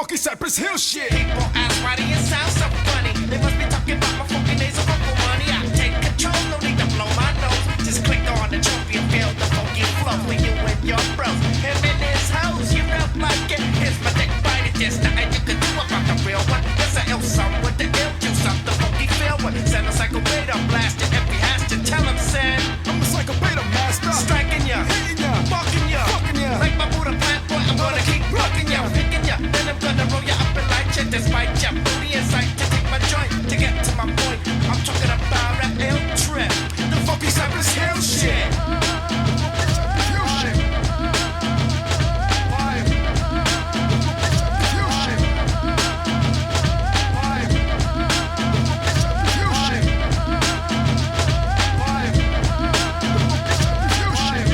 funky Cypress Hill shit. People ask why do you sound so funny? They must be talking about my funky days of vocal money. I take control, no need to blow my nose. Just click on the trophy and feel the funky flow for you and your bros. Him and his hoes, you know like it. Here's my dick bite, it's just nothing you can do about the real one. There's an ill song with the ill juice of the funky feel one. Send a psycho beta blast it if he has to tell him, send. I'm a psycho beta master. Striking ya, Hitting ya. fucking ya, Fucking ya. like my Buddha plant, boy, I'm gonna keep rocking ya, picking ya. Then I'm gonna roll ya up and light ya. Despite ya booty in sight to take my joint. To get to my point, I'm talking about an ill trip. The funky Cypress Hill shit. Hill shit. Live. Hill shit. Live. Hill shit. Live. Hill shit.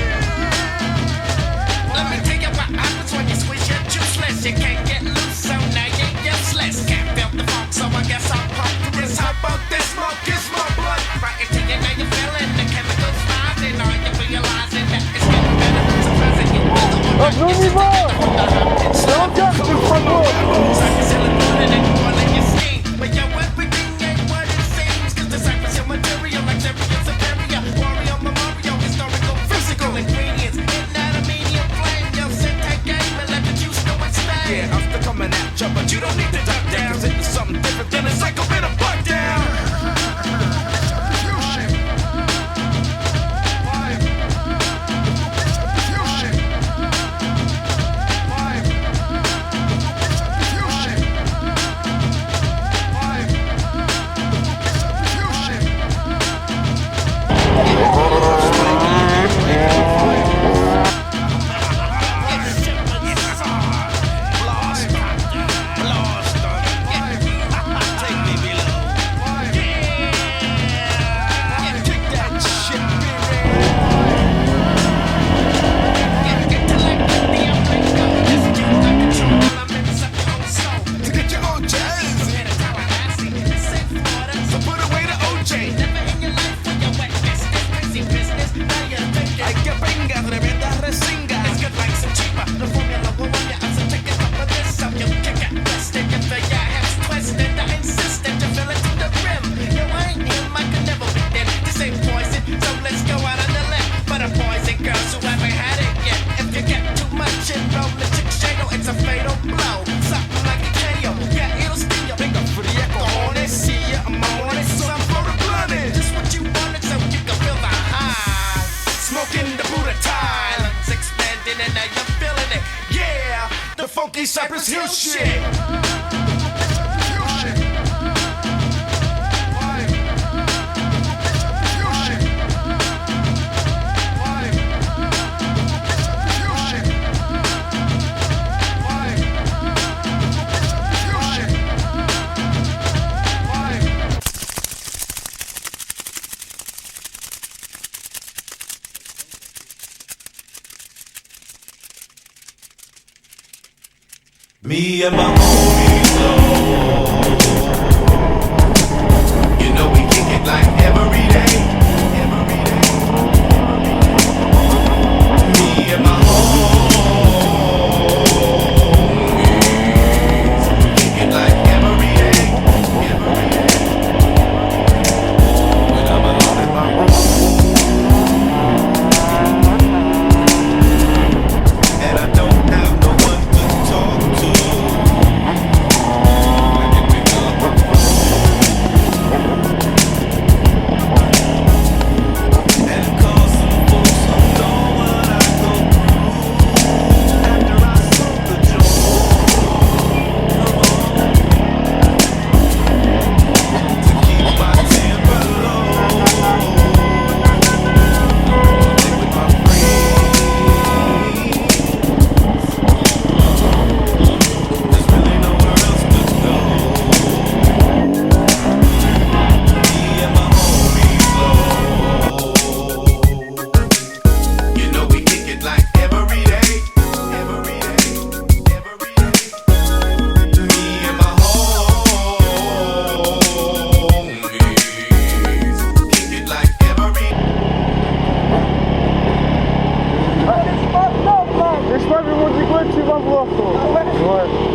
Let me tell you what happens when you squeeze your juiceless. You can't get loose, so now you're useless. Can't feel the funk, so I guess I'll pump through this. How about this smoke is my blood? Right into you, now you're feeling the chemicals rising. Are you realizing that it's getting better? Surprising you feel the one that on y va! Regarde, c'est le favor! But yo, everything ain't what it seems. Cause the Cypress Hill material, like Syrian superior. Wario, Mario, historical, physical ingredients. Hitting at a medium flame. Yo, sit tight game and let the juice know it's there. Yeah, I'm still coming at ya, but you don't need to duck down. Cause it's something different than a psycho beta butt down. Hill shit. Live. Hill shit. Live. Hill shit. Live. Hill shit. Kick that shit, to get your own jazz. So put away the OJ. Hay que pinga, tremenda resinga. Girls who haven't had it yet. If you get too much and roll the chick shado, it's a fatal blow. Something like a KO, yeah, it'll sting you. Venga fría, cojones, sí, I'm on it. So I'm for the blunted. Just what you wanted so you can feel the high. Smoking the Buddha tie. Lungs expanding and now you're feeling it. Yeah, the funky Cypress Hill shit. Hill shit. Live. Hill shit. Live. Hill shit. Live. Hill shit. Live. Me and my homies, oh, you know we kick it like every day, every day. Me and my homies, kick it like every day, every day. When I'm alone in my room, and I don't have no one to talk to.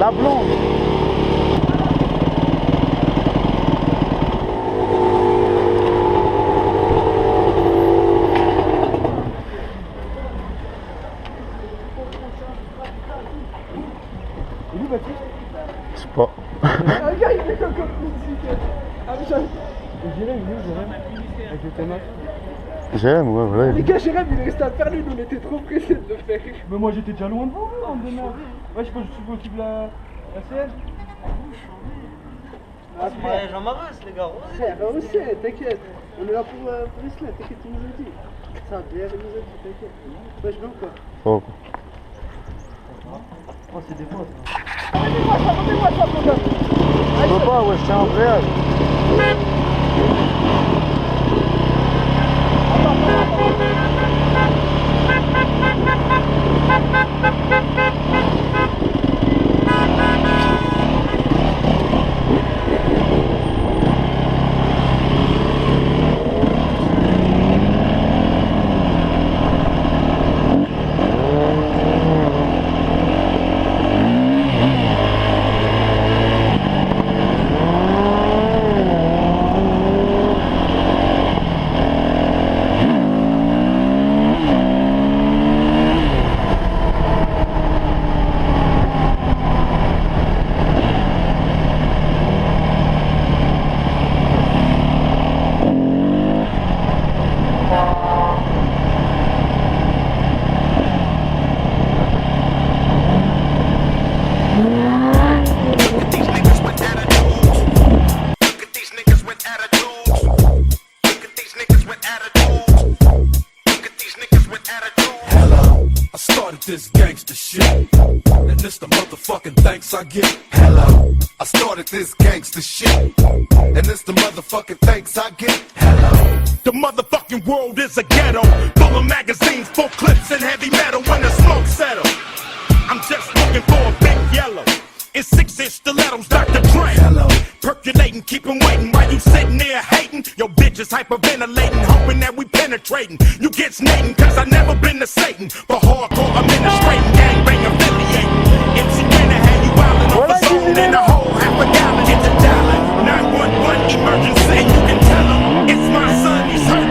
La blonde. Il est où Baptiste? Je sais pas. Un gars il fait comme musique. Ah mais j'arrive. Jérém, il est où Jérém? Avec le Tamac. J'aime, ouais, voilà. Les gars, Jérém il est resté à faire lui, nous on était trop pressés de le faire. Mais moi j'étais déjà loin devant vous, en demain. Ouais, je pense que je m'occupe de la CN. Ah frère, Jean Maras, les gars. frère, on sait, t'inquiète. On est là pour Isla, t'inquiète, il nous a dit. Ça, BR il nous a dit, t'inquiète. Ouais, je viens ou quoi? Oh. Oh, c'est des fautes. Remets-moi ça, mon gars. Je peux pas, ouais, je tiens en réel. These niggas with attitudes. Look at these niggas with attitudes. Look at these niggas with attitudes. Look at these niggas with attitudes. Hello, I started this gangster shit, and this the motherfucking thanks I get. Hello, I started this gangster shit, and it's the motherfucking thanks I get. Hello, The motherfucking world is a ghetto, full of magazines, full clips, and heavy metal. When the smoke settles, I'm just looking for a big yellow. It's 6-inch stilettos, Dr. Dre. hello, Percolating, keep 'em waiting while you sitting there hating. Your bitch is hyperventilating, hoping that we penetrating. You get snating, cause I never been to Satan. For hardcore administrating, gangbang affiliating. MC Renner had you wildin' off a zone in a hole, half a gallon, hit the dollar. 911 emergency, and you can tell him it's my son, he's hurt.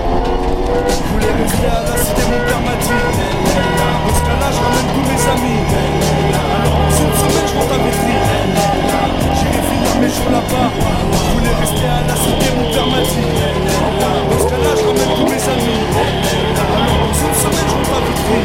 Je voulais rester à la cité, mon père m'a dit. Dans ce cas-là, je ramène tous mes amis. Alors, dans une semaine, je rentre à Vitry. J'irai finir mes jours là-bas. Je voulais rester à la cité, mon père m'a dit. Dans ce cas-là, je ramène tous mes amis. Alors, dans une semaine, je rentre à Vitry.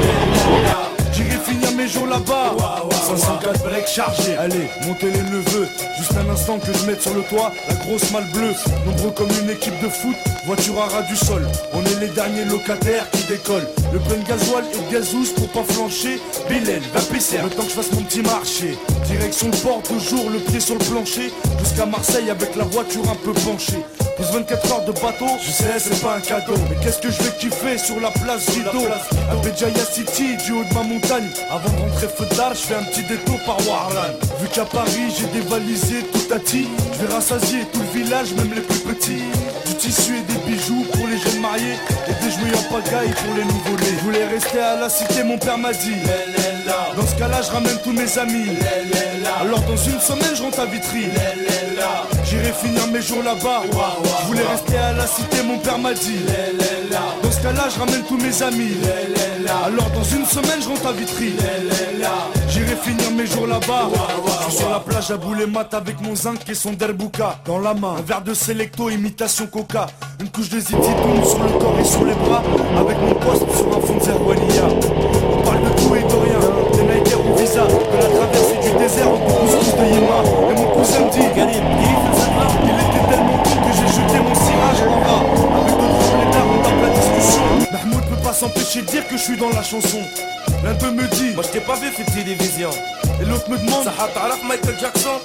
J'irai finir mes jours là-bas. 504 breaks chargés. Allez, montez les neveux. Juste un instant que je mette sur le toit la grosse malle bleue. Nombreux comme une équipe de foot, voiture à ras du sol. On est les derniers locataires qui décollent. Le plein de gasoil et de gazouze pour pas flancher. Bilal, va pisser, le temps que je fasse mon petit marché. Direction le port, toujours le pied sur le plancher. Jusqu'à Marseille avec la voiture un peu penchée. Plus 24 heures de bateau, je sais c'est pas un cadeau. Mais qu'est-ce que je vais kiffer sur la place Vido. À Béjaïa City, du haut de ma montagne. Avant de rentrer feu d'art, je fais un petit détour par Warlan. Vu qu'à Paris j'ai dévalisé tout Tati, je vais rassasier tout le village, même les plus petits. Du tissu et des bijoux pour les jeunes mariés, et des jouets en pagaille pour les nouveau-nés. Je voulais rester à la cité, mon père m'a dit. Dans ce cas-là, je ramène tous mes amis. Alors dans une semaine, je rentre à Vitry. J'irai finir mes jours là-bas. Je voulais rester à la cité, mon père m'a dit. Dans ce cas-là, je ramène tous mes amis. Alors dans une semaine, je rentre à Vitry. J'irai finir mes jours là-bas. Je suis sur la plage à bouler mat avec mon zinc et son derbouka dans la main. Un verre de Selecto, imitation coca. Une couche de zititoun sur le corps et sur les bras. Avec mon poste sur un fond de Zerwania. On parle de tout et de rien. Des Nike au visa. De la traversée du désert au couscous de Yéma. Et mon cousin me dit Galim, il était tellement con que j'ai jeté mon cirage en bas. Avec d'autres blédards, on tape la discussion. Mahmoud peut pas s'empêcher de dire que je suis dans la chanson. L'un d'eux me dit, moi je t'ai pas vu faire télévision. Et l'autre me demande, ça t'arrête Michael Jackson.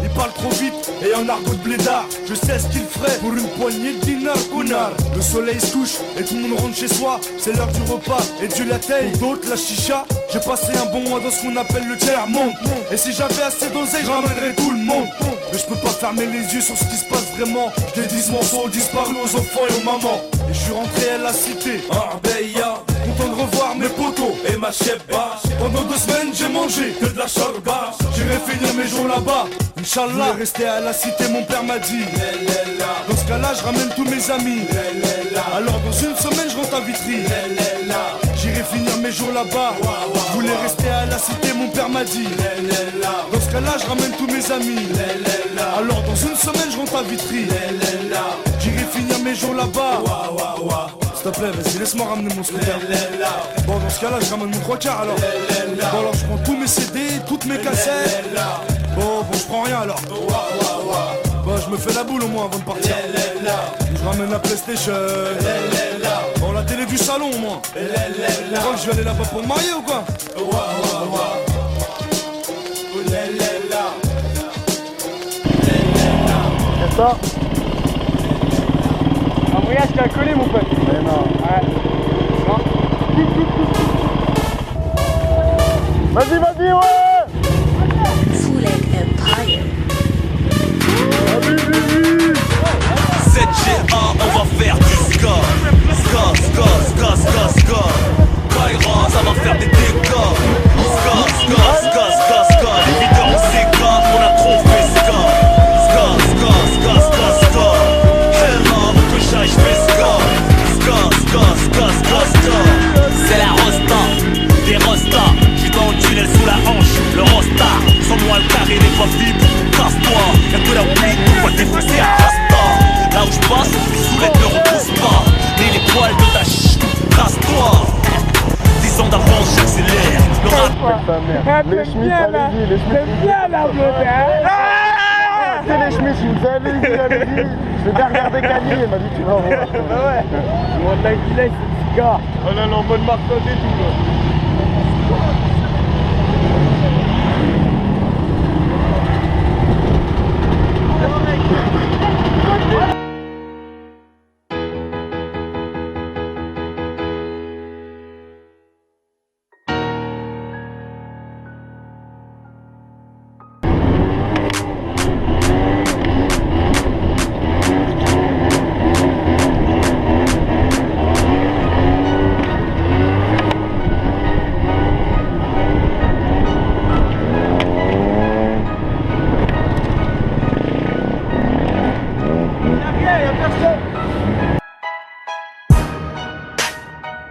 Il parle trop vite et en argot de blédard. Je sais ce qu'il ferait pour une poignée de dinars gounard. Le soleil se couche et tout le monde rentre chez soi. C'est l'heure du repas et du latte. Pour d'autres la chicha. J'ai passé un bon mois dans ce qu'on appelle le tiers-monde. Et si j'avais assez d'oseille, je ramènerais tout le monde. Mais je peux pas fermer les yeux sur ce qui se passe vraiment. Les 10 morceaux disparus aux enfants et aux mamans. Et je suis rentré à la cité, Arbeya, content de revoir mes potos et ma chebba. Pendant 2 semaines j'ai mangé que de la chorba. J'irai finir mes jours là-bas, Inch'Allah. Rester à la cité, mon père m'a dit. Dans ce cas-là je ramène tous mes amis. Alors dans une semaine je rentre à Vitry. J'irai finir mes jours là-bas. Je voulais rester à la cité, mon père m'a dit. Dans ce cas-là je ramène tous mes amis. Alors dans une semaine je rentre à Vitry. J'irai finir mes jours là-bas. S'il te plaît, vas-y, laisse-moi ramener mon scooter. Bon, dans ce cas-là, je ramène mon 3/4 alors. Bon, alors je prends tous mes CD, toutes mes cassettes. Bon, je prends rien alors. Bon, je me fais la boule au moins avant de partir. Je ramène la PlayStation. Bon, la télé du salon au moins. Tu crois que je vais aller là-bas pour me marier ou quoi? C'est ça. Un voyage qui a collé, mon pote. Mais non. Ouais. Non. Vas-y, ouais. Foulek Empire. 7GA, on va faire du ska. Ska. Kaira, ça va faire des dégâts. Ska. Les leaders on s'écarte, on a trop fait ska. Ska. Hella, avant que j'aille, j'fais ska. C'est la rosta, des rostas. J'suis dans le tunnel sous la hanche, le rosta. Sans moi le carré n'est pas vide, casse-toi. Y'a que la weed, on va défoncer à rasta. Là où j'passe, les soulettes ne repoussent pas. Ni les poils de ta casse-toi. 10 ans d'avance, j'accélère. Le rap. Les Schmitt, allez-y, les Schmitt. J'aime bien la beauté, hein. C'est les Schmitt, je vous avais dit, allez-y. Je vais bien regarder Kanye, il m'a dit tu vas voir. Bah ouais. Mon de la Guillet, c'est le gars. Oh là là, en mode Marseille et tout là.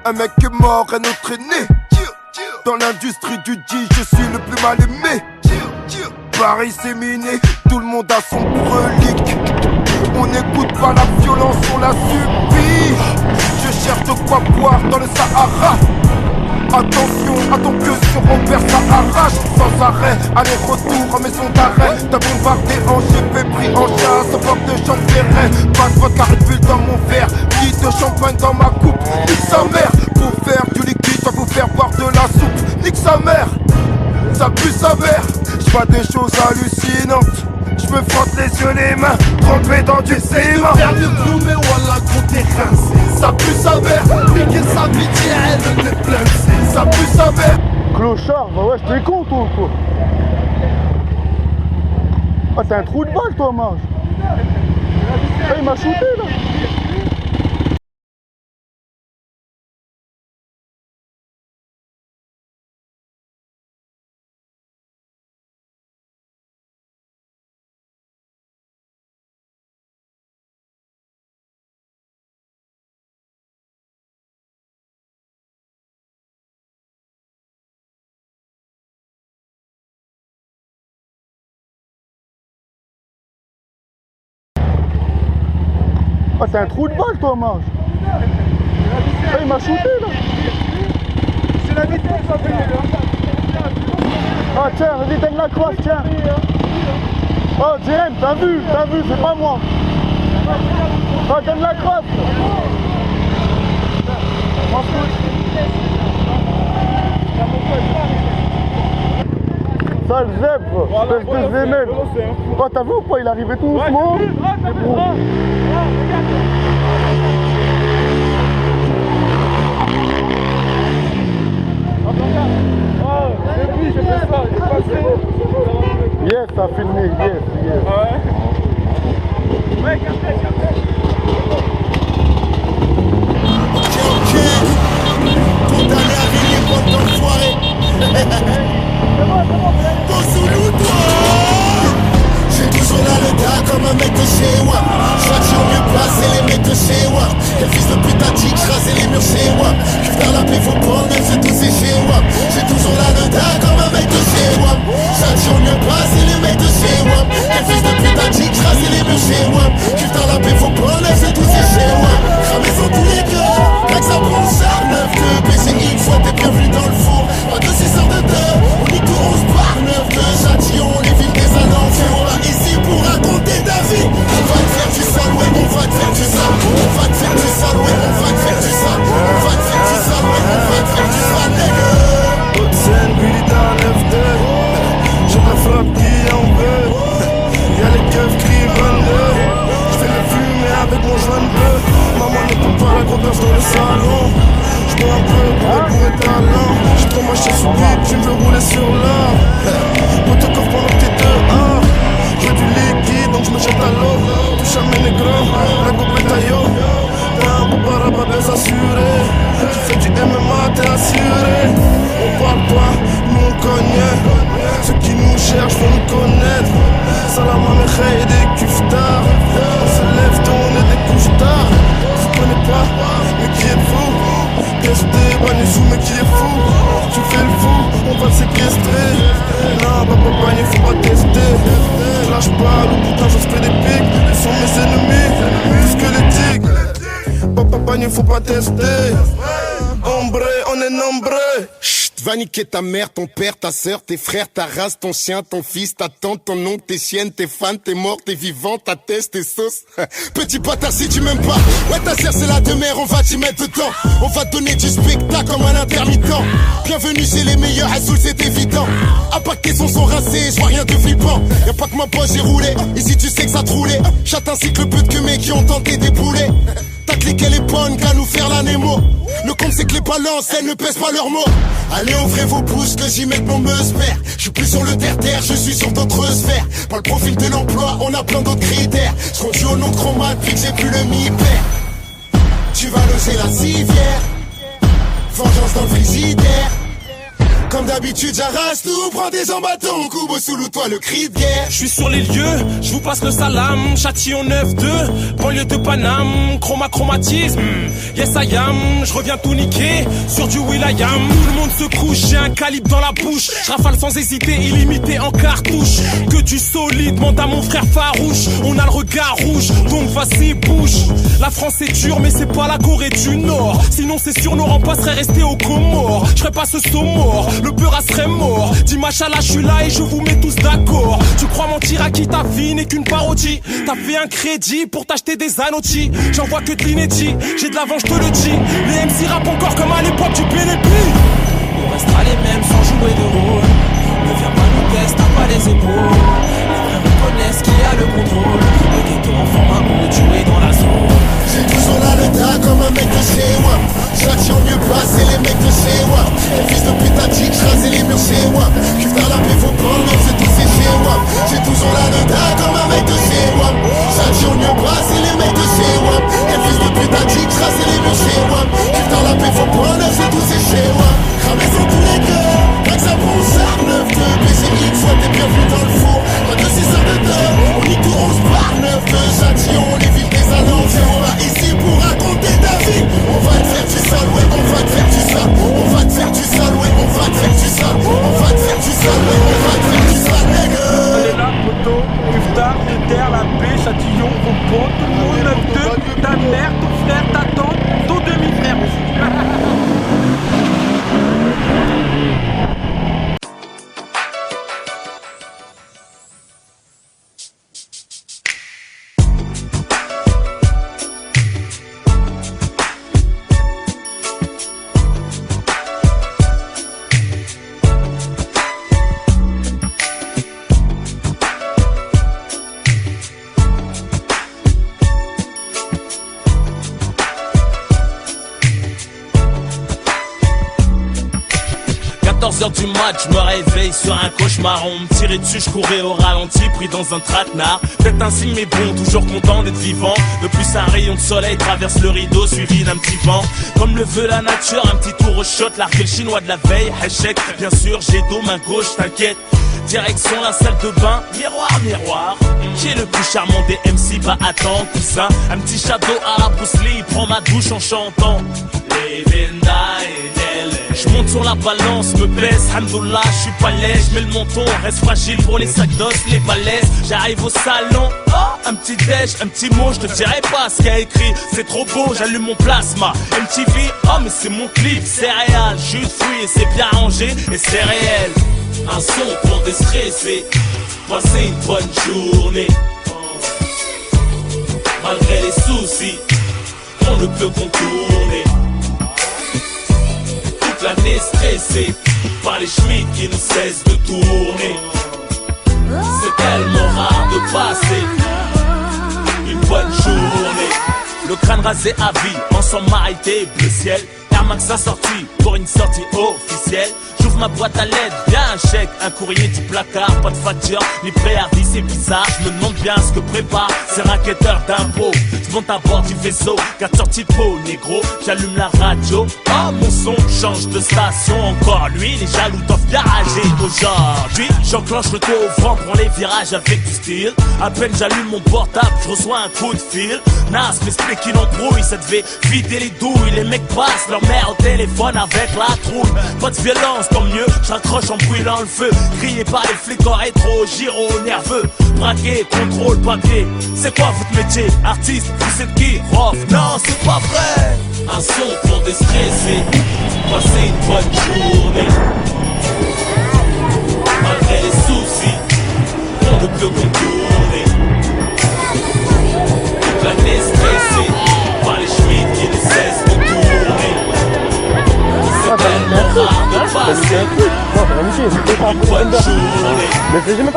Un mec est mort, un autre est né. Dans l'industrie du G, je suis le plus mal aimé. Paris c'est miné, tout le monde a son relique. On n'écoute pas la violence, on la subit. Je cherche de quoi boire dans le Sahara. Attention à ton queue sur Robert, ça arrache sans arrêt. Aller-retour en maison d'arrêt. T'as bombardé en GP, pris en chasse au bord de Jean Ferret. Pas de vodka Red Bull dans mon verre, qui de champagne dans ma coupe. Nique sa mère, pour faire du liquide, va vous faire boire de la soupe. Nique sa mère, ça pue sa mère. J'vois des choses hallucinantes. J'me frotte les yeux, les mains, trempé dans du ciment. Perdu clou, mais voilà gros t'es rincé. Ça pue sa mère, piquer sa pitié, elle n'est pleine. Ça pue sa mère. Clochard, bah ouais, j'étais con toi ou quoi? Ah, t'as un trou de balle toi, Marge. Ah, il m'a shooté là. Ah, t'as un trou de balle toi, Marge. Ah, il m'a shooté là. C'est la vitesse, ça fait. Ah, tiens, vas-y, donne la crosse, tiens. Oh, Jérém, t'as vu, c'est pas moi. Ah, donne la crosse. M'en fous. Sale zèbre, espèce de zénène. Oh, t'as vu ou pas? Il arrivait tout doucement. Yes, ça a filmé, yes. Ouais, Condamné à vivre bande d'enfoirés. Bonsoulou toi. J'ai toujours là le gars comme un mec de chez moi. Chaque jour mieux placé les mecs de chez moi. Quel fils de putain dit que j'rasais les murs chez moi. Cuve dans la paix faut prendre même c'est tous ces chez moi. J'ai toujours là le gars comme un mec de chez moi. Chaque jour mieux placé les mecs de chez moi. Quel fils de putain dit que j'rasais les murs chez moi. Cuve dans la paix faut prendre même c'est tous ces chez moi. Cramé sur tous les gars. Rien que ça prend char 9-2. PCI une fois t'es bienvenu dans le four. Pas de 6 heures de 2. On y tout 11 par 9-2. Châtillon les villes des alentours. Pas ici pour raconter ta vie. On va te faire du sale, ouais, on va te faire du sale. On va te faire du sale, ouais, on va te faire du sale. On va te faire du sale, ouais, on va te faire du sale, nègre. Haute-Seine, Bulida, 9-2. J'ai la frappe qui en veut. Y'a les keufs qui rendent. J'fais le fumer avec mon joint bleu. Maman ne peut pas la grosse dans le salon. J'bois un peu pour être talent. J'ai trop marché sous vide, tu veux rouler sur l'or. Autocoffre pendant que t'es dehors. J'ai du liquide donc j'me jette à l'eau. Touche à mes négros, la coupe est taillot. T'as un beau parabat bien assuré. Tu fais du MMA, t'es assuré. On parle pas, nous on connaît. Ceux qui nous cherchent vont nous connaître. Salam à et des kuftards. On se lève tôt, on est des couches-tard. Je connais pas, mais qui êtes-vous? Testé, Banizou, mais qui est fou? Tu fais le fou, on va te séquestrer. Non, papa, il faut pas tester. Lâche pas, le putain, je fais des pics. Ils sont mes ennemis, plus que les tigres. Papa, il faut pas tester. Ombre, on est nombreux. Va niquer ta mère, ton père, ta soeur, tes frères, ta race, ton chien, ton fils, ta tante, ton oncle, tes chiennes, tes fans, tes morts, tes vivants, ta tête, tes sauces. Petit bâtard si tu m'aimes pas. Ouais, ta sœur c'est la demeure, on va t'y mettre dedans. On va te donner du spectacle comme un intermittent. Bienvenue chez les meilleurs, Azul c'est évident. À part que tes sons sont rincés, je vois rien de flippant. Y'a pas que ma poche j'ai roulé, ici tu sais que ça te roulait. Chate ainsi que le peu de que mecs qui ont tenté des poulets. T'as cliqué les bonnes qu'à nous faire la Nemo. Le compte c'est que les balances, elles ne pèsent pas leurs mots. Allez ouvrez vos pouces que j'y mette mon meusper. Je suis plus sur le terre-terre, je suis sur d'autres sphères. Par le profil de l'emploi, on a plein d'autres critères. Je conduis au nom de Chromat depuis que j'ai plus le mi-père. Tu vas loger la civière. Vengeance dans le frigidaire. Comme d'habitude j'arrache tout, prends des jambes à ton cou, sous toi le cri de guerre. Je suis sur les lieux, je vous passe le salam. Châtillon 9-2, banlieue de Paname. Chromatisme, yes I am. Je reviens tout niquer sur du Will.i.am. Tout le monde se couche, j'ai un calibre dans la bouche. Je rafale sans hésiter, illimité en cartouche. Que du solide, demande à mon frère farouche. On a le regard rouge, donc vas-y bouge. La France est dure mais c'est pas la Corée du Nord. Sinon c'est sûr nos remparts seraient restés aux Comores. Je ferais pas ce saut mort, le beurre serait mort. Dis machallah, je suis là et je vous mets tous d'accord. Tu crois mentir à qui ta vie n'est qu'une parodie? T'as fait un crédit pour t'acheter des anotis. J'en vois que de l'inédit, j'ai de l'avant, je te le dis. Les MC rap encore comme à l'époque du PNP. On restera les mêmes sans jouer de rôle. Ne viens pas nous tester, t'as pas les épaules. Les vrais reconnaissent qui a le contrôle. Le ghetto en forme un mot, tu es dans la zone. J'ai toujours là le tas comme un mec de chez moi. J'attire mieux passer les mecs de chez moi. Les fils de putain dit que j'rasais les murs chez moi. Cuve dans la paix faut prendre, c'est tous ces chez moi. J'ai toujours là le tas comme un mec de chez moi. J'attire mieux passer les mecs de chez moi. Les fils de putain dit que j'rasais les murs chez moi. Cuve dans la paix faut prendre, c'est tous ces chez moi. Cramé sur tous les cœurs, rien que ça prend ça 9-2. PCI une fois t'es bienvenu dans le four. Pas de 6 heures de 2, on y tout 11 par 9-2. Châtillon, les villes des alentours. Ici pour raconter ta vie. On va te faire du sale, ouais, on va te faire du sale. On va te faire du sale, ouais, on va te faire du sale. On va te faire du sale, ouais, on va te faire du sale, nègre. Allez là, poteau, Cuvetard, Terre, la paix, Châtillon, vos potes, tout le monde, 9-2, ta mère, ton frère, ta tante, ton demi-frère aussi. 3h du mat, je me réveille sur un cauchemar. On me tirait dessus, je courais au ralenti, pris dans un traquenard. Peut-être un signe mais bon, toujours content d'être vivant. De plus un rayon de soleil traverse le rideau, suivi d'un petit vent. Comme le veut la nature, un petit tour au shot, l'arc chinois de la veille, échec. Bien sûr, j'ai dos, main gauche, t'inquiète. Direction la salle de bain, miroir, miroir. Qui est le plus charmant des MC? Bah attends, cousin. Un petit shadow à la Bruce Lee, prend ma douche en chantant. Je monte sur la balance, me baisse, hamdoullah, je suis pas lèche, mais le menton reste fragile pour les sacs d'os, les balaises. J'arrive au salon, oh, un petit déj, un petit mot, je te dirai pas ce qu'il y a écrit, c'est trop beau, j'allume mon plasma. MTV, oh mais c'est mon clip, c'est réel, jus de fruits et c'est bien rangé et c'est réel. Un son pour déstresser, passer une bonne journée. Malgré les soucis, on ne peut contourner. Toute l'année stressée par les chemises qui ne cessent de tourner. C'est tellement rare de passer une bonne journée. Le crâne rasé à vie, ensemble marité, bleu ciel. Air Max a sorti pour une sortie officielle. J'ouvre ma boîte à lettres, bien un chèque, un courrier du placard, pas de facture, ni préavis, c'est bizarre. Je me demande bien ce que prépare ces raquetteurs d'impôts. Je monte à bord du vaisseau, 4 sorties de peau, négro. J'allume la radio, oh mon son change de station. Encore lui, les jaloux doivent garager. Aujourd'hui, j'enclenche le tour au vent, prends les virages avec du style. À peine j'allume mon portable, je reçois un coup de fil. Nas m'explique qu'il embrouille, ça devait vider les douilles. Les mecs passent leur mère au téléphone avec la trouille. Pas de violence, tant mieux, j'accroche en brûlant le feu. Crié par les flics en rétro, gyro nerveux. Braqué, contrôle, papier. C'est quoi votre métier? Artiste, vous êtes qui? Rof, non, c'est pas vrai. Un son pour déstresser, passer une bonne journée. Malgré les soucis, on ne peut contourner. Toute l'année stressée par les chemises qui ne cessent de tourner. C'est tellement rare de passer une bonne journée.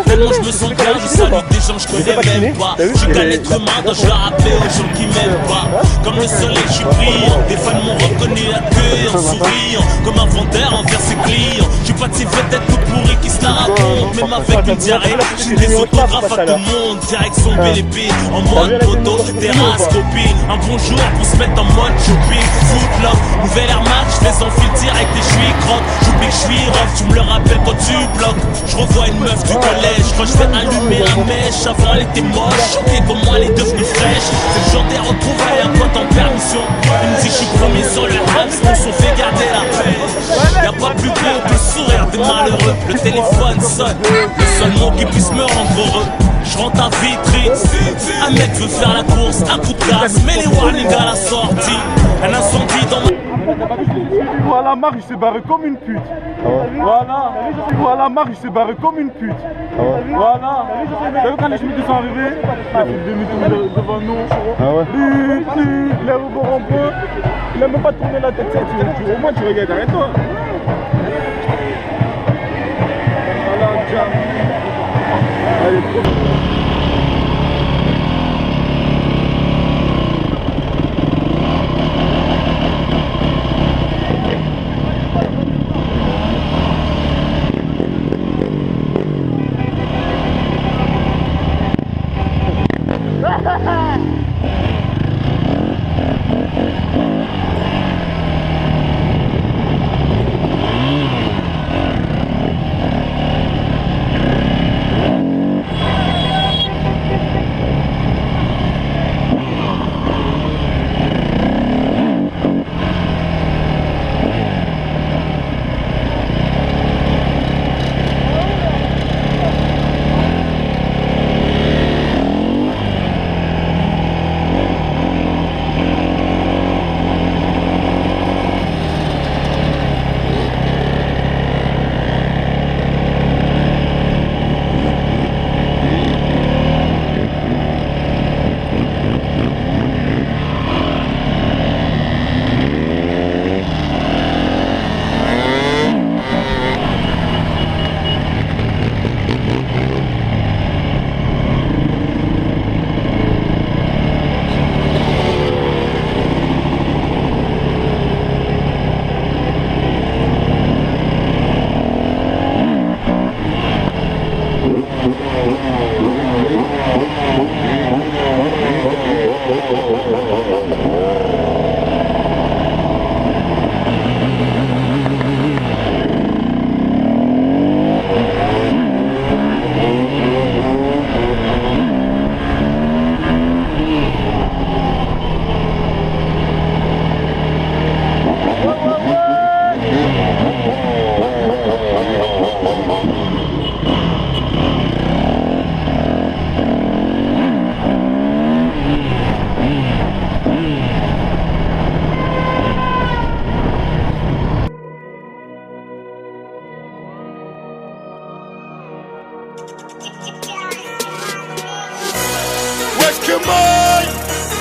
Tellement je me sens bien, je salue des gens que je connais même pas. Je suis qu'un être humain, donc je vais rappeler aux gens qui m'aiment pas. Comme le soleil, je suis brillant. Des fans m'ont reconnu accueilli en souriant. Comme un vendeur envers ses clients. Je suis pas de ces vedettes tout pourries qui se la racontent. Même avec une diarrhée, j'ai des autographes à tout le monde. Direction BLP, en mode photo, terrasse, copine. Un bonjour pour se mettre en mode shopping. Foot love, nouvelle Air Max, je les enfile direct et je suis croque. J'oublie que je suis rough, tu me le rappelles quand tu bloques. Je revois une meuf du collège, quand je vais allumer la mèche. Avant elle était moche, choquée comment elle est devenue fraîche. C'est le genre des retrouvailles, un pote en permission. Il me dit je suis premier sur le Hams, on s'en fait garder la paix. Y'a pas plus beau que le sourire des malheureux. Le téléphone sonne, le seul mot qui puisse me rendre heureux. Je rentre à Vitry, un mec veut faire la course, un coup de casse, mais les warnings à la sortie. Un incendie dans ma... Voilà, Marc, il s'est barré comme une pute. Voilà, Marc, il s'est barré comme une pute. Voilà. T'as vu quand les chemises sont arrivés? Il a fait demi-tour devant nous. Il a ouvert un peu. Il a même pas tourné la tête. Au moins, tu regardes, arrête-toi. Voilà, jam. Allez,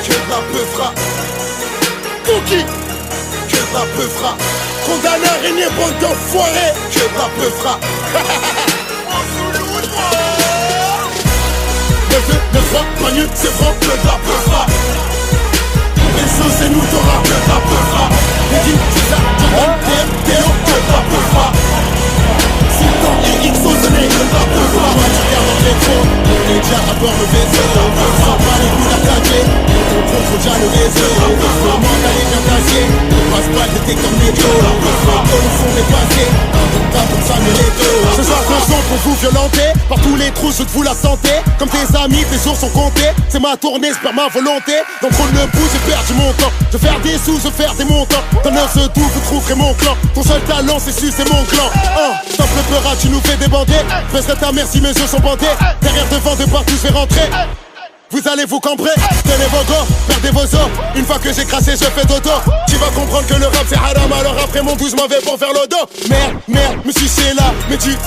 que de la peufra. Pour qui? Que de la peufra. Condamné à régner, bande d'enfoirés. Que de la peufra. 9-3, pas mieux, c'est franc, que de la peufra. Les choses c'est nous t'auras, que de la peufra. Les guides, c'est ça, Jordan, TM, Théo, que de la peufra. Sultan et XO, ce n'est que de la peufra. Moi tu regardes dans le rétro, on est déjà à bord le vaisseau. Sans pas les coups d'attaquer, on contrôle déjà le réseau. Le monde allait bien placer, on passe pas le détecteur météo. Au fond des passés, on tape comme ça mais les deux. Ce soir attention pour vous violenter, par tous les trous je de vous la santé. Comme tes amis, tes jours sont comptés. C'est ma tournée, j'perds ma volonté. Dans trop de bout, j'ai perdu mon temps. Je vais faire des sous, je vais faire des montants. Dans 9 tout, vous trouverez mon clan. Ton seul talent, c'est su, c'est mon clan. Stop le peur, tu nous fais débander. Je baisserai ta mère si mes yeux sont bandés. Derrière, devant, de partout, je vais rentrer. Vous allez vous cambrer, tenez vos gars, perdez vos os. Une fois que j'ai crassé, je fais dodo. Tu vas comprendre que le rap c'est haram, alors après mon 12 m'en vais pour faire le dos. Merde, me suis chié là, mais tu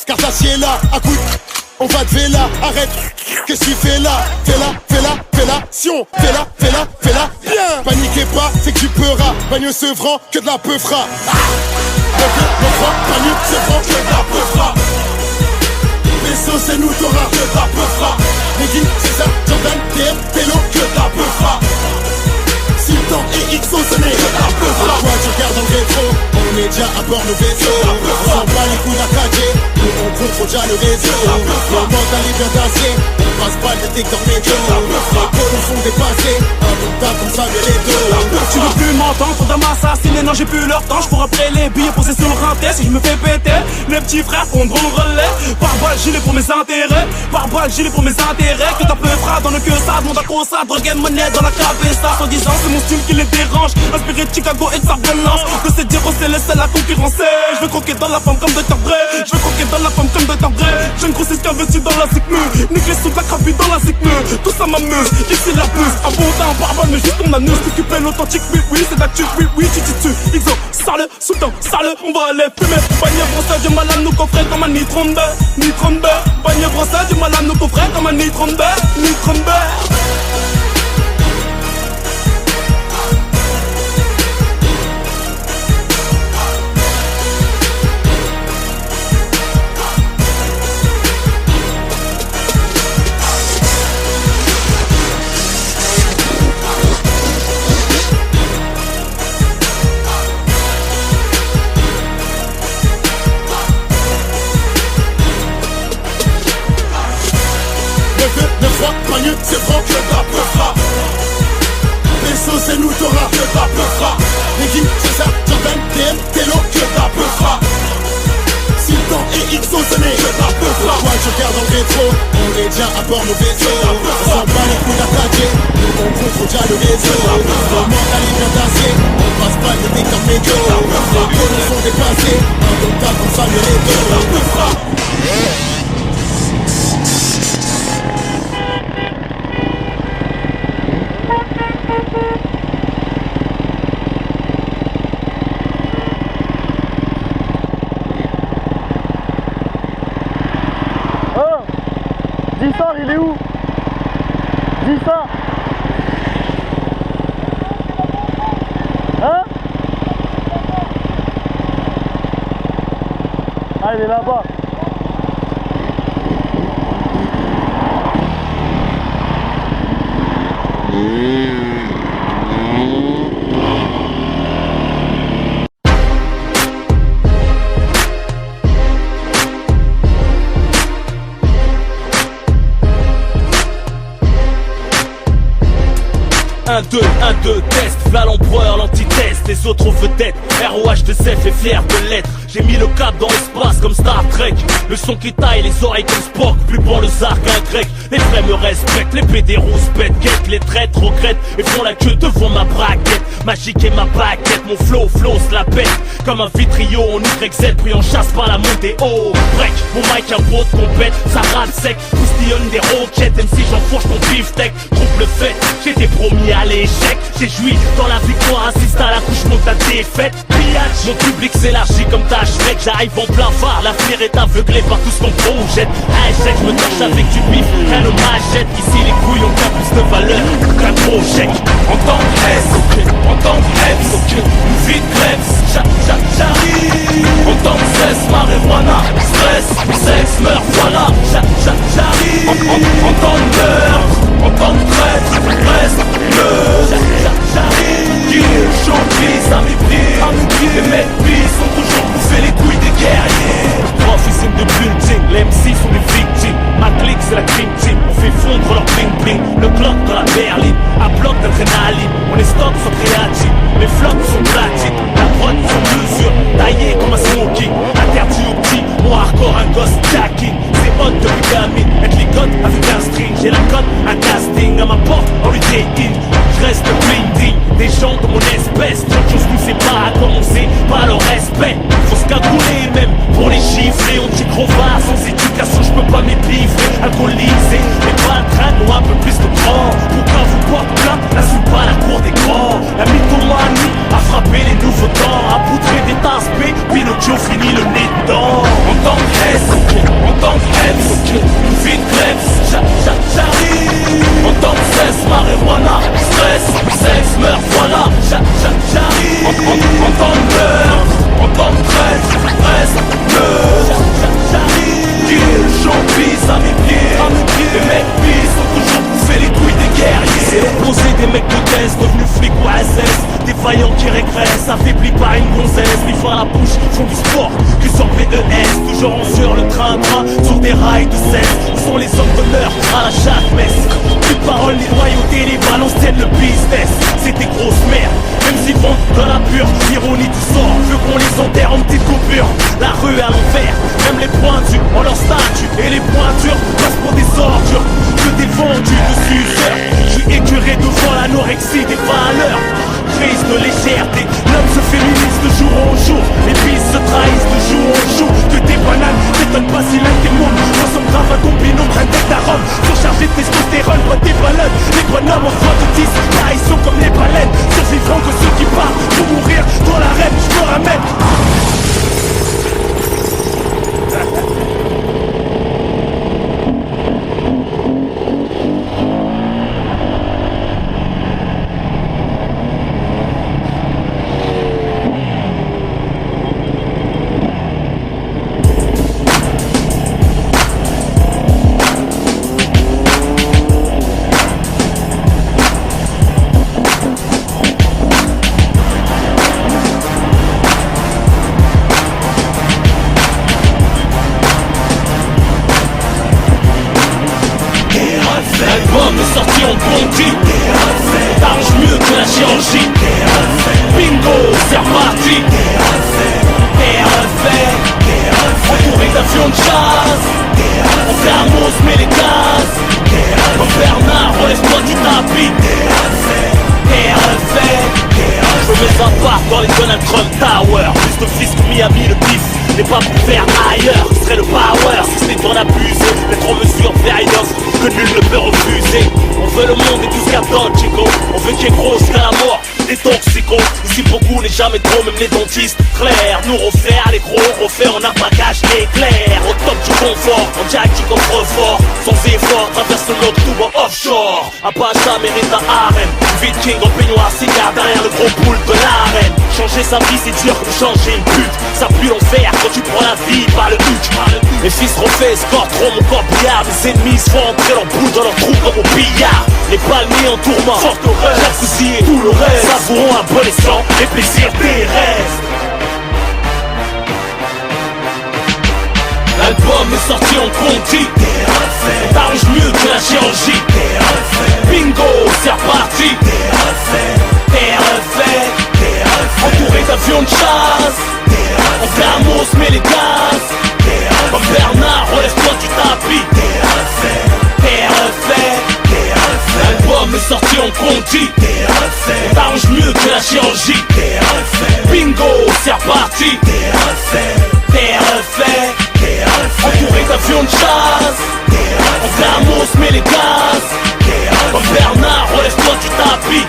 cartassier là, à coup de... On va te faire là, arrête, qu'est-ce que tu fais là? Fais-la, Sion, fais-la, bien. Paniquez pas, c'est que tu peuras, bagneux sevrant, que de la peufra. Bagneux sevrant, que de la peufra. Les sauces c'est nous t'auras, que de la peufra. Les guides, c'est ça, Jordan, TM, Télo, que de la peufra. Sultan et XO, ce n'est que de la peufra. Toi tu regardes dans le rétro, on est déjà à bord le vaisseau. On s'en bat les coups d'Akadé, on contrôle déjà le réseau. Le monde allait bien danser, on passe pas le détecteur météo. Les colons sont dépassés, un bon tas comme ça mais les deux. Tu veux plus m'entendre, faudra m'assassiner, non j'ai plus leur temps. Je cours après les billets posés sur le rinté. Si je me fais péter, les petits frères prendront le relais. Par balle, gilet pour mes intérêts. Par balle, gilet pour mes intérêts. Que ta peufra dans le queue, ça demande à quoi ça. Drogue et monnaie dans la cabeza. En disant c'est mon style qui les dérange. Inspiré de Chicago et de sa violence. Que c'est dire c'est le seul à concurrencer. Je veux croquer dans la femme comme Dr. Dre. Je veux croquer dans la femme comme Dr. Dre. J'ai une grossesse qu'investie dans la zikme. Nique les sous de la crapie dans la zikme. Tout ça m'amuse, ici la plus. Un bon temps, par balle, mais juste ton anus. T'occuper l'authentique, oui, c'est d'actu, oui, tu XO, sale, sultan, sale, on va aller fumer. Bagne brossé, du mal à nous coffrer comme un nitron de. Bagne brossé, du mal à nous coffrer comme un nitron de. C'est franc, que de la peufra. Les sauces c'est nous t'auras, que de la peufra. Les guides, c'est ça, Jordan, TM, Télo, que de la peufra. Sultan et XO, ce n'est que de la peufra. Toi tu regardes dans le rétro, on est déjà à bord le vaisseau. On s'en bat les coups d'attaquer, on contrôle déjà le réseau. Le monde allait bien danser, on passe pas le détecteur météo. Les colons sont dépassés, un bon tas comme ça mais les deux. La peufra. Dissant, il est où? Dissant. Hein? Ah, il est là-bas. Un, deux, test, v'là l'empereur, l'antithèse, les autres vedettes, ROH de Zef est fier de l'être. J'ai mis le cap dans l'espace comme Star Trek. Le son qui taille les oreilles comme Spock, plus bon le zar qu'un grec. Les vrais me respectent, les pédéros pètent, guettent, les traîtres regrettent et font la queue devant ma braquette. Magique et ma baguette, mon flow se la pète. Comme un vitrio en YZ pris en chasse par la montée haut. Break, mon mic un beau de compète, ça rate sec, poustillonne des roquettes. Même si j'enfourche mon beefsteak, trouve le fait, j'étais promis à l'échec. J'ai joui dans la victoire, assiste à l'accouchement de ta défaite. Pillage, mon public s'élargit comme ta Shrek. J'arrive en plein phare, l'avenir est aveuglé par tout ce qu'on projette. À échec, je me torche avec du bif, rien ne m'achète. Ici les couilles ont bien plus de valeur qu'un gros chèque. En tant que S, en tant que F, vite crève, j'arrive. En tant que cesse, marijuana, stress, sexe, meurt, voilà, j'arrive. En tant que meurtre, en tant que traître, reste, j'arrive. Gentil, à mes pieds, les mecs pis sont toujours bouffés les couilles des guerriers. Officine de building, les MC sont des victimes. Ma clique c'est la crime team, on fait fondre leur bling bling. Le clock de la berline, à bloc d'adrénaline. On les stocks sont créatives, les flops sont platines. La prod sur mesure, taillée comme un smoking. Interdit aux petits, moi hardcore un gosse jacking. C'est hot de gamine, être ligote avec un string. J'ai la cote, un casting à ma porte, on lui take in. Je reste blinding, des gens de mon espèce. Quelque chose nous sépare, à commencer par le respect. Faut se cagouler même pour les chiffrer. On dit crevard, sans éducation je peux pas m'épivrer. Alcoolisé, les baltrins ont un peu plus de cran. Pourquoi vous porte plainte, n'assume pas la cour des grands. La mythomanie a frappé les nouveaux temps. A poutré des tasses P, Pinocchio finit le nez dedans. En tant que S, en tant que F, vite crève, j'arrive. En tant que cesse, marijuana, stress, sexe, meurt, voilà, j'arrive. En tant que meurtre, en tant que traître, reste, j'arrive. J'en à mes pieds, les mecs pis sont toujours bouffés les couilles des guerriers. C'est l'opposé des mecs de test, devenus flics ou SS. Des vaillants qui régressent, affaiblis par une gonzesse. Vifs à la bouche, font du sport, que sur PES. Toujours en sur le train-train, sur des rails de 16. Où sont les hommes d'honneur à la chaque messe? Plus de paroles, les loyautés, les balances tiennent le business. C'est des grosses merdes, même s'ils vont dans la pure ironie du sort. Veut qu'on les enterre en petites coupures. La rue à l'envers, même les pointus ont leur statut. Et les pointures passent pour des ordures. Que des vendus de suceurs. Je suis écœuré devant l'anorexie des valeurs. Crise de légèreté, l'homme se féminise de jour en jour. Les filles se trahissent de jour en jour. Que des bananes, t'étonnes pas si l'un des mômes ressemble grave à ton binôme, un tête d'arôme. Surchargé de testostérone, pas des baleines. Les bonhommes en foi de 10, là ils sont comme les baleines. Survivront que ceux qui partent pour mourir dans l'arène, je me ramène. L'album est sorti en bondy, t'arranges mieux que la chirurgie. Bingo, c'est reparti. Entouré d'avions de chasse, on fait un mousse mais les gaz. Comme Bernard, relève-toi du tapis. Je me mets un part dans les Donald Trump Tower. Plus de fils que Miami, le bif n'est pas pour faire ailleurs. Ce serait le power si ce n'est d'en abuser. D'être en mesure de faire une offre que nul ne peut refuser. On veut le monde et tout ce qu'il y a dans le Chico. On veut qu'il y ait gros jusqu'à la mort, des toxicos. Ici beaucoup n'est jamais trop, même les dentistes. Clair, nous refaire les gros, refait en abracage éclair. Au top du confort, on dirait qu'il coffre fort. Sans effort, traverse le nord tout en offshore. Apache mérite un harem. Viking en peignoir, cigare derrière le gros poule de l'arène. Changer sa vie c'est dur comme changer une pute. Ça pue l'enfer quand tu prends la vie par le but. Mes fils refaits, score trop mon corps billard. Mes ennemis se font entrer leur boule dans leur trou comme au billard. Les palmiers en tourment, forte horreur, jacuzzi et tout le reste. Savourons un bon essence, les plaisirs terrestres. L'album est sorti en conti, t'arranges mieux que la chirurgie. Bingo, c'est reparti. Entouré d'avions de chasse, on fait un mousse mais les gaz. Comme Bernard, relève-toi du tapis. L'album est sorti en conti, t'arranges mieux que la chirurgie. Bingo, c'est reparti. Entouré d'avions de chasse, on fait un mousse mais les gaz. Comme Bernard, relève-toi du tapis.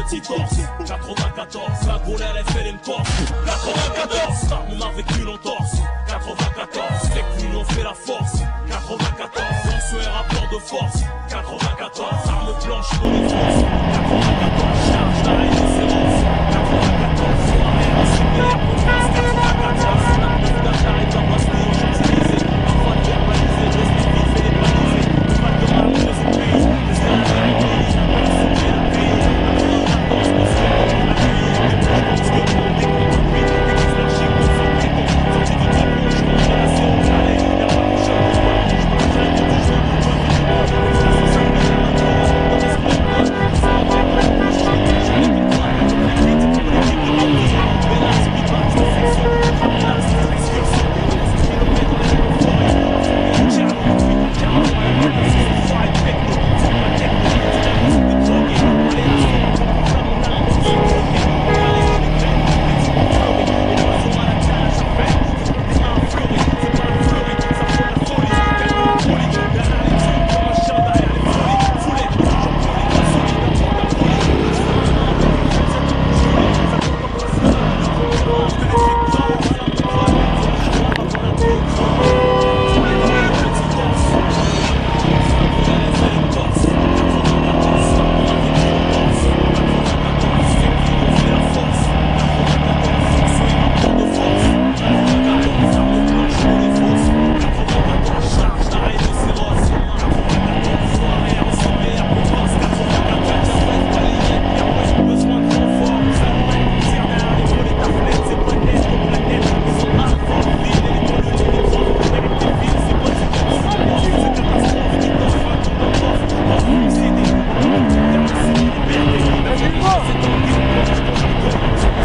petit torse. 94, la gaule elle fait les torse. 94, start même avec une entorse. 94, c'est que l'union fait la force. 94, on se rapport de force. 94, arme blanche pour les forces. 94, charge la rhinocéros. 94, soirée en CPR pour France. 94, j'arrête à passer aux Champs-Élysées. Parfois de verbaliser, de styliser, les baliser. Pas de mal, de ce pays. Les États-Unis, le pays. 94, on se fait la nuit. Des plans, parce que on déconstruit. Des qui flashés, on se fait des sorties du drapeau, je monte à la séance. Allez, y'a pas de choc, je vois, je marche avec tout le jeu. Je vois que je vois, ça se sent bien, la main, dans les sports, ça en fait pas de bouche, je les victoires, je les quitte pour l'équipe de Marseille. Mais là, c'est pas de section, là, c'est l'excursion. Les kilomètres dans les forêts, les tirs, les trucs, carrément, les forêts techno, c'est pas techno, c'est de droguer, allez, à son nom, ça mon âme, c'est son droguer, allez, je les crème, c'est pour fleurer, et l'oiseau à la cage, en fait, c'est un fleuri, c'est pas un fleuri, ça faut la folie, tellement de folie, derrière les tubes, comme un chien derrière les folies, foulée, j'en peux les pas solides,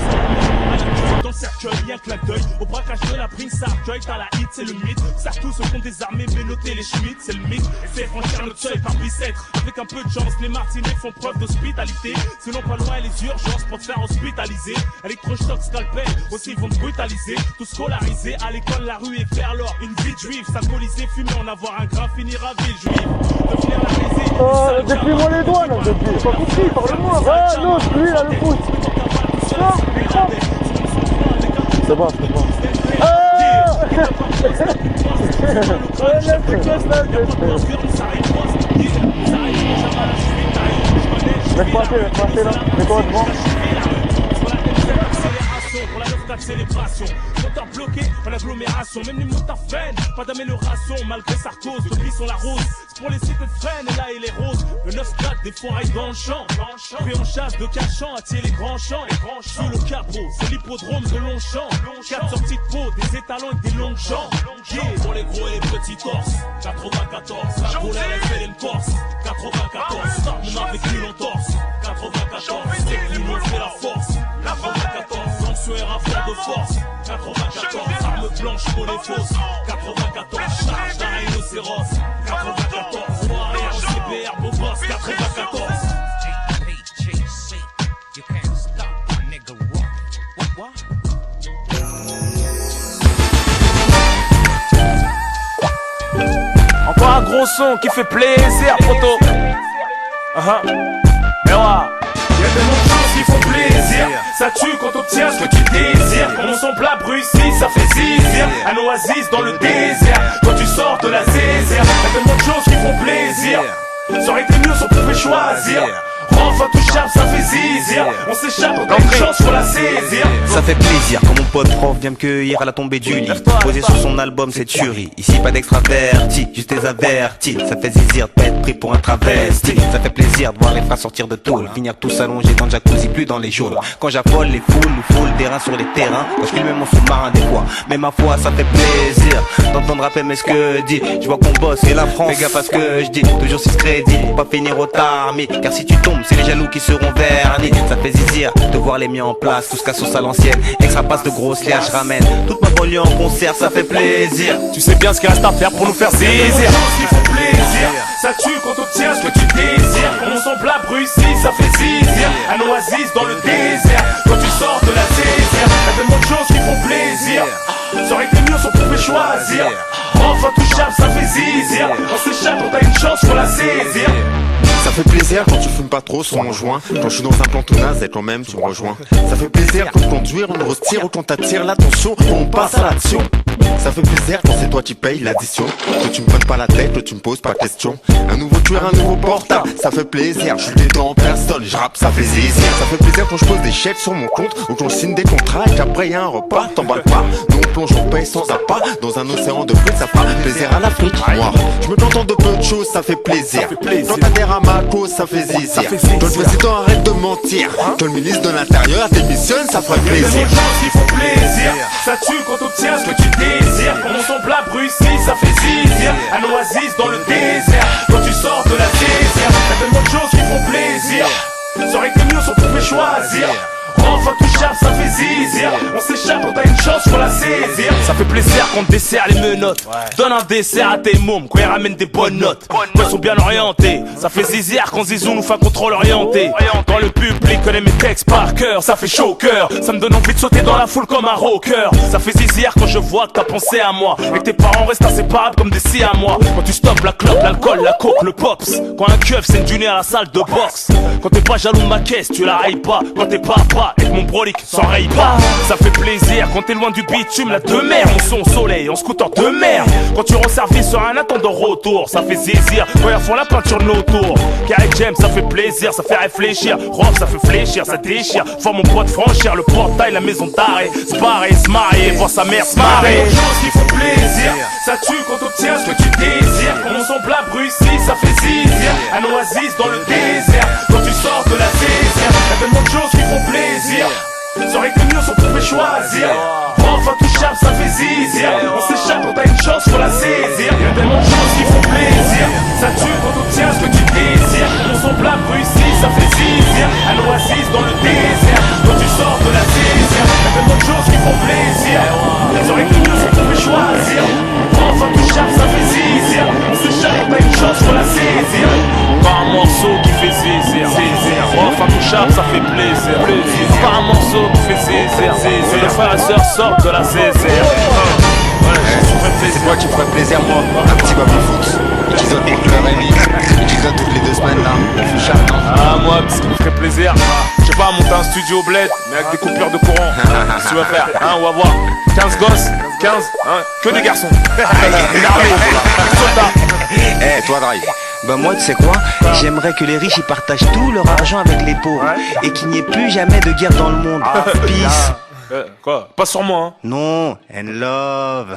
un point d'aboli, au braquage de la prime, ça accueille, t'as la hit, c'est le mythe. Ça tous se font désarmer, mais noter les schmitts, c'est le mythe. Et fait franchir notre seuil par bicêtre. Avec un peu de chance, les Martinets font preuve d'hospitalité. Sinon, pas loin, les urgences pour te faire hospitaliser. Électrochoc, scalpel, aussi ils vont te brutaliser. Tout scolarisé, à l'école, la rue et faire l'or. Une vie de juive, s'alcooliser, fumer, en avoir un grain, finir à ville juive. Devenir la baiser. Oh, depuis-moi les doigts là, depuis. J'ai pas compris, parle-moi. Ah non, lui là, le foot. Non, c'est bon, c'est bon. Laisse passer là, mais quoi devant? Pour la 9-4 célébration, moteur bloqué par l'agglomération, même les motards freinent, pas d'amélioration malgré Sarkozy, depuis sont la rose, c'est pour les cités de freine et là il est rose, le 9-4 des foirailles dans le champ, puis on chasse de cachant, attirer les grands champs, sous le capot, c'est l'hippodrome de Longchamp, 4 sorties de peau, des étalons et des longs champs, pour les gros et les petits torses, 94, la boule elle fait les torses, 94, même avec une entorse, 94, c'est que l'union fait la force, 94, un rapport de force, 94, arme blanche pour les fausses, 94, charge d'un rhinocéros, 94, soirée en CBR, beau boss, 94. Encore un gros son qui fait plaisir, poto. Mais ouais. Y'a tellement de choses qui font plaisir. Ça tue quand t'obtiens ce que tu désires. Quand mon son plat Bruxelles, ça fait zizir. Un oasis dans le désert. Quand tu sors de la zézère. Y'a tellement de choses qui font plaisir. Ça aurait été mieux si on pouvait choisir. Enfin touchable, ça fait zizir. On s'échappe, on a une chance, faut la saisir. Ça fait plaisir quand mon pote prof vient me cueillir à la tombée du lit. Posé sur son album cette tuerie. Ici pas d'extraverti, juste des avertis. Ça fait zizir de pas être pris pour un travesti. Ça fait plaisir de voir les frères sortir de tôle, finir tous allongés dans le jacuzzi, plus dans les geôles. Quand j'affole les foules, nous foule des reins sur les terrains. Quand je filme mon sous-marin des fois, mais ma foi ça fait plaisir d'entendre rapper mais ce que dit. Je vois qu'on bosse et la France, fais gaffe à ce que je dis. Toujours 6 crédits pour pas finir au tarmi. Car si tu tombes, c'est les jaloux qui seront vernis. Ça fait zizir de voir les miens en place, tout ce qu'à sauce à l'ancienne. Extra passe de grosses liages, je ramène toute ma banlieue en concert, ça fait plaisir. Tu sais bien ce qu'il reste à faire pour nous faire zizir. Qui font plaisir. Ça tue quand t'obtiens ce que tu désires. Quand on s'en plat Bruxelles, ça fait zizir. Un oasis dans le désert. Quand tu sors de la zézère. Y'a tellement de choses qui font plaisir. Ça aurait été mieux si on pouvait choisir. Enfin touchable, ça fait zizir. On s'échappe, on a une chance, faut la saisir. Ça fait plaisir quand tu fumes pas trop sur mon joint. Quand je suis dans un plan tout naze et quand même tu me rejoins. Ça fait plaisir quand conduire on nous retire ou quand t'attires l'attention, on passe à l'action. Ça fait plaisir quand c'est toi qui payes l'addition. Que tu me prennes pas la tête, que tu me poses pas question. Un nouveau tueur, un nouveau portable, ça fait plaisir. Je suis détends en personne, je rappe, ça fait zizir. Ça fait plaisir quand je pose des chèques sur mon compte ou quand je signe des contrats et qu'après y'a un repas, t'emballes pas. Nous on plonge, on paye sans appât dans un océan de frites, ça fera plaisir à l'Afrique. Moi, je me contente de peu de choses, ça fait plaisir. Quand t'adhères à ma cause, ça fait zizir. Quand le président arrête de mentir, quand le ministre de l'Intérieur démissionne, ça ferait plaisir. Des choses qui font plaisir, ça tue quand t'obtiens ce que tu désires. Quand mon semblable Russie, ça fait zizir. Un oasis dans le désert, quand tu sors de la désert. Y'a tellement de choses qui font plaisir, ça aurait été mieux si on pouvait choisir. Enfin touchable, ça fait zizir. On s'échappe quand t'as une chance, faut la saisir. Ça fait plaisir quand on dessert les menottes. Donne un dessert à tes mômes quand ils ramènent des bonnes notes. Quand ils sont bien orientés. Ça fait zizir quand Zizou nous fait un contrôle orienté. Quand le public connaît mes textes par cœur, ça fait chaud au cœur. Ça me donne envie de sauter dans la foule comme un rocker. Ça fait zizir quand je vois que t'as pensé à moi et que tes parents restent inséparables comme des scies à moi. Quand tu stoppes la clope, l'alcool, la coke, le pops. Quand un keuf c'est une dîner à la salle de boxe. Quand t'es pas jaloux de ma caisse, tu la rayes pas. Quand t'es papa et que mon brolic s'enraye pas. Ça fait plaisir quand t'es loin du bitume, la de mer. On son soleil, en scooter de mer. Quand tu rends service sur un attendant retour, ça fait zizir. Quand ils font la peinture de nos tours. Carré James, ça fait plaisir, ça fait réfléchir. Rob, ça fait fléchir, ça déchire. Voir mon pote franchir le portail, la maison d'arrêt. Se barrer, se marier, voir sa mère se marrer. Des choses qui font plaisir, ça tue quand t'obtiens ce que tu désires. Quand mon semblable Russie, ça fait zizir. Un oasis dans le désert, quand tu sors de la désert. Y'a tellement de choses qui font plaisir, ça aurait été mieux si on pouvait choisir. Enfin touchable, ça fait zizir. On s'échappe quand t'as une chance, faut la saisir. Y'a tellement de choses qui font plaisir, ça tue quand t'obtiens ce que tu désires. Mon semblable Russie, ça fait zizir. Un oasis dans le désert, quand tu sors de la désert. Y'a tellement de choses qui font plaisir, ça aurait été mieux si on pouvait choisir. Enfin touchable, ça fait zizir. On s'échappe quand t'as une chance, faut la saisir. Pas un morceau qui fait zizir. Enfin touchable, ça fait plaisir. Pas un morceau qui fait zizir. Les frères et sœurs sortent de la zézère. C'est toi qui ferais plaisir, moi. Un petit baby foot, épisode pour le remix. Épisode toutes les 2 semaines là. On fait chaque temps. Ah, moi, ce qui me ferait plaisir, je sais pas, monter un studio au bled, mais avec des coupures de courant. Si tu veux faire, hein, on va voir. 15 gosses, 15, hein, que des garçons. Une armée, soldats. Eh, toi, Drive. Bah moi tu sais quoi, j'aimerais que les riches ils partagent tout leur argent avec les pauvres et qu'il n'y ait plus jamais de guerre dans le monde. Peace. Quoi? Pas sur moi, hein. Non, and love.